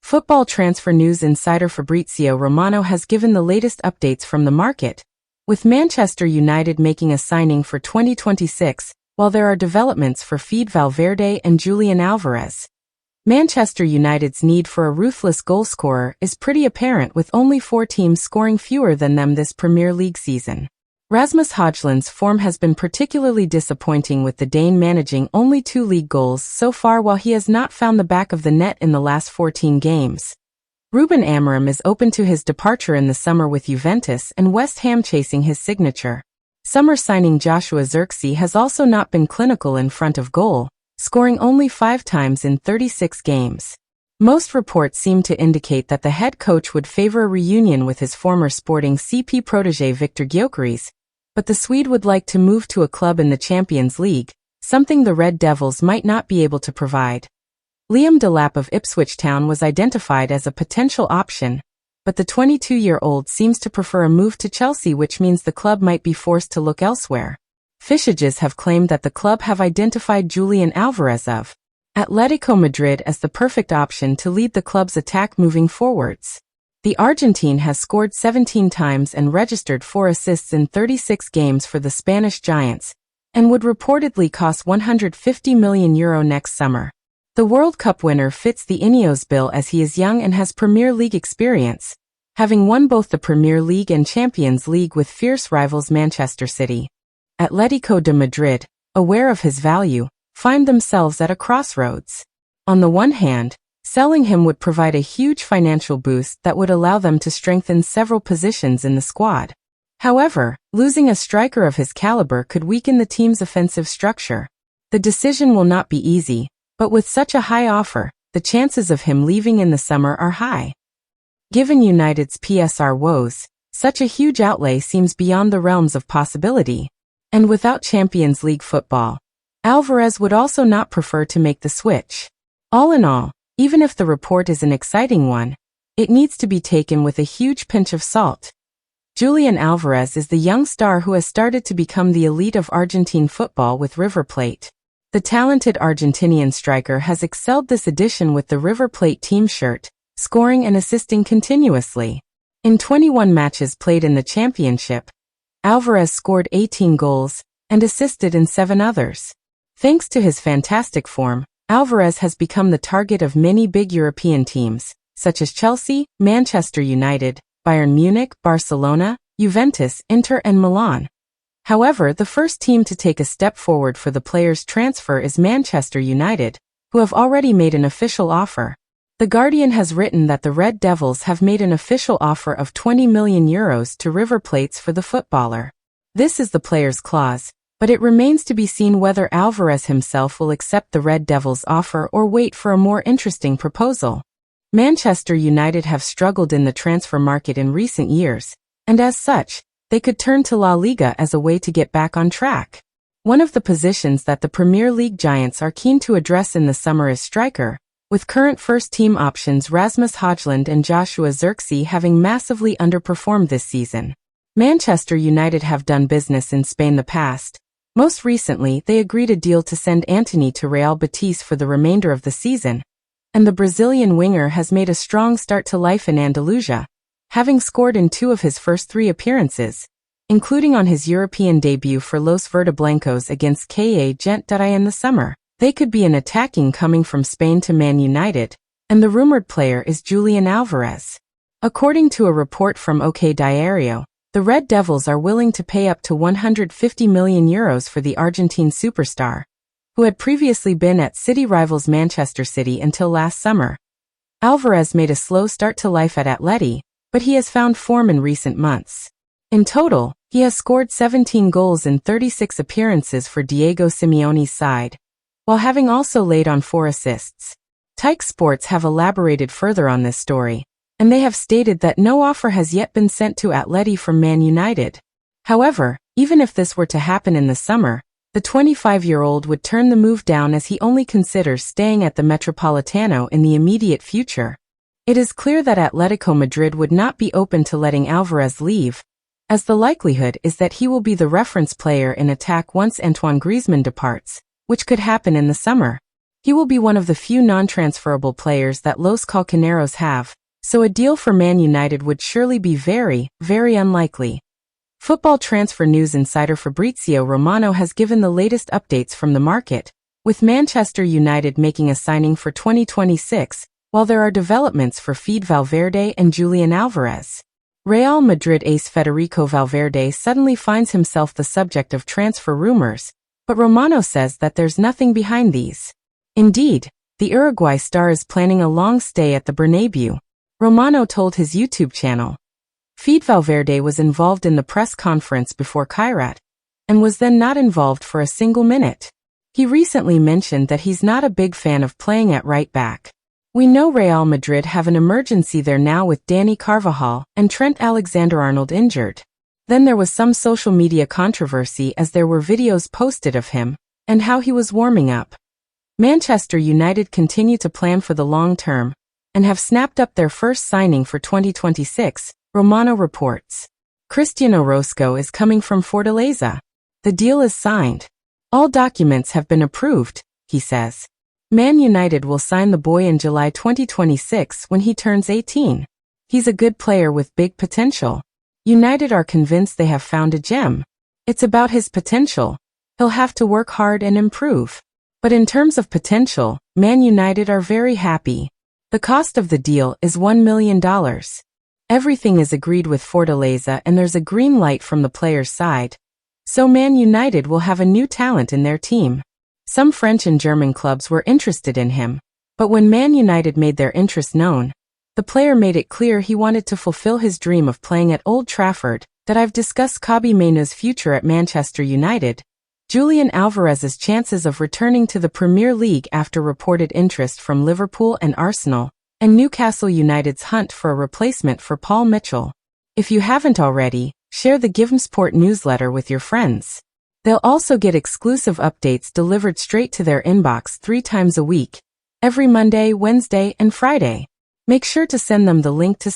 Football transfer news insider Fabitzio Romano has given the latest updates from the market, with Manchester United making a signing for 2026, while there are developments for Fede Valverde and Julian Alvarez. Manchester United's need for a ruthless goalscorer is pretty apparent, with only 4 teams scoring fewer than them this Premier League season. Rasmus Højlund's form has been particularly disappointing, with the Dane managing only 2 league goals so far, while he has not found the back of the net in the last 14 games. Ruben Amorim is open to his departure in the summer, with Juventus and West Ham chasing his signature. Summer signing Joshua Zirkzee has also not been clinical in front of goal, scoring only 5 times in 36 games. Most reports seem to indicate that the head coach would favor a reunion with his former Sporting CP protégé Viktor Gyökeres, but the Swede would like to move to a club in the Champions League, something the Red Devils might not be able to provide. Liam Delap of Ipswich Town was identified as a potential option, but the 22-year-old seems to prefer a move to Chelsea, which means the club might be forced to look elsewhere. Fishages have claimed that the club have identified Julian Alvarez of Atletico Madrid as the perfect option to lead the club's attack moving forwards. The Argentine has scored 17 times and registered 4 assists in 36 games for the Spanish Giants, and would reportedly cost €150 million next summer. The World Cup winner fits the Ineos bill, as he is young and has Premier League experience, having won both the Premier League and Champions League with fierce rivals Manchester City. Atletico de Madrid, aware of his value, find themselves at a crossroads. On the one hand, selling him would provide a huge financial boost that would allow them to strengthen several positions in the squad. However, losing a striker of his caliber could weaken the team's offensive structure. The decision will not be easy, but with such a high offer, the chances of him leaving in the summer are high. Given United's PSR woes, such a huge outlay seems beyond the realms of possibility. And without Champions League football, Alvarez would also not prefer to make the switch. All in all, even if the report is an exciting one, it needs to be taken with a huge pinch of salt. Julian Alvarez is the young star who has started to become the elite of Argentine football with River Plate. The talented Argentinian striker has excelled this edition with the River Plate team shirt, scoring and assisting continuously. In 21 matches played in the championship, Alvarez scored 18 goals and assisted in 7 others. Thanks to his fantastic form, Alvarez has become the target of many big European teams, such as Chelsea, Manchester United, Bayern Munich, Barcelona, Juventus, Inter and Milan. However, the first team to take a step forward for the player's transfer is Manchester United, who have already made an official offer. The Guardian has written that the Red Devils have made an official offer of €20 million to River Plate for the footballer. This is the player's clause, but it remains to be seen whether Alvarez himself will accept the Red Devils' offer or wait for a more interesting proposal. Manchester United have struggled in the transfer market in recent years, and as such, they could turn to La Liga as a way to get back on track. One of the positions that the Premier League giants are keen to address in the summer is striker, with current first-team options Rasmus Højlund and Joshua Zirkzee having massively underperformed this season. Manchester United have done business in Spain the past. Most recently, they agreed a deal to send Antony to Real Betis for the remainder of the season, and the Brazilian winger has made a strong start to life in Andalusia, having scored in 2 of his first 3 appearances, including on his European debut for Los Verdeblancos against KA Gent in the summer. They could be an attacking coming from Spain to Man United, and the rumored player is Julian Alvarez. According to a report from OK Diario, the Red Devils are willing to pay up to €150 million for the Argentine superstar, who had previously been at city rivals Manchester City until last summer. Alvarez made a slow start to life at Atleti, but he has found form in recent months. In total, he has scored 17 goals in 36 appearances for Diego Simeone's side, while having also laid on 4 assists. Tyke Sports have elaborated further on this story, and they have stated that no offer has yet been sent to Atleti from Man United. However, even if this were to happen in the summer, the 25-year-old would turn the move down, as he only considers staying at the Metropolitano in the immediate future. It is clear that Atletico Madrid would not be open to letting Alvarez leave, as the likelihood is that he will be the reference player in attack once Antoine Griezmann departs, which could happen in the summer. He will be one of the few non-transferable players that Los Calcaneros have, so a deal for Man United would surely be very, very unlikely. Football transfer news insider Fabitzio Romano has given the latest updates from the market, with Manchester United making a signing for 2026, while there are developments for Fede Valverde and Julian Alvarez. Real Madrid ace Federico Valverde suddenly finds himself the subject of transfer rumors, but Romano says that there's nothing behind these. Indeed, the Uruguay star is planning a long stay at the Bernabeu, Romano told his YouTube channel. Fede Valverde was involved in the press conference before Kairat, and was then not involved for a single minute. He recently mentioned that he's not a big fan of playing at right back. We know Real Madrid have an emergency there now with Dani Carvajal and Trent Alexander-Arnold injured. Then there was some social media controversy as there were videos posted of him, and how he was warming up. Manchester United continue to plan for the long term, and have snapped up their first signing for 2026, Romano reports. Cristiano Rosco is coming from Fortaleza. The deal is signed. All documents have been approved, he says. Man United will sign the boy in July 2026 when he turns 18. He's a good player with big potential. United are convinced they have found a gem. It's about his potential. He'll have to work hard and improve. But in terms of potential, Man United are very happy. The cost of the deal is $1 million. Everything is agreed with Fortaleza and there's a green light from the player's side. So Man United will have a new talent in their team. Some French and German clubs were interested in him, but when Man United made their interest known, the player made it clear he wanted to fulfill his dream of playing at Old Trafford. That I've discussed Kobbie Mainoo's future at Manchester United. Julian Alvarez's chances of returning to the Premier League after reported interest from Liverpool and Arsenal, and Newcastle United's hunt for a replacement for Paul Mitchell. If you haven't already, share the GivenSport newsletter with your friends. They'll also get exclusive updates delivered straight to their inbox 3 times a week, every Monday, Wednesday, and Friday. Make sure to send them the link to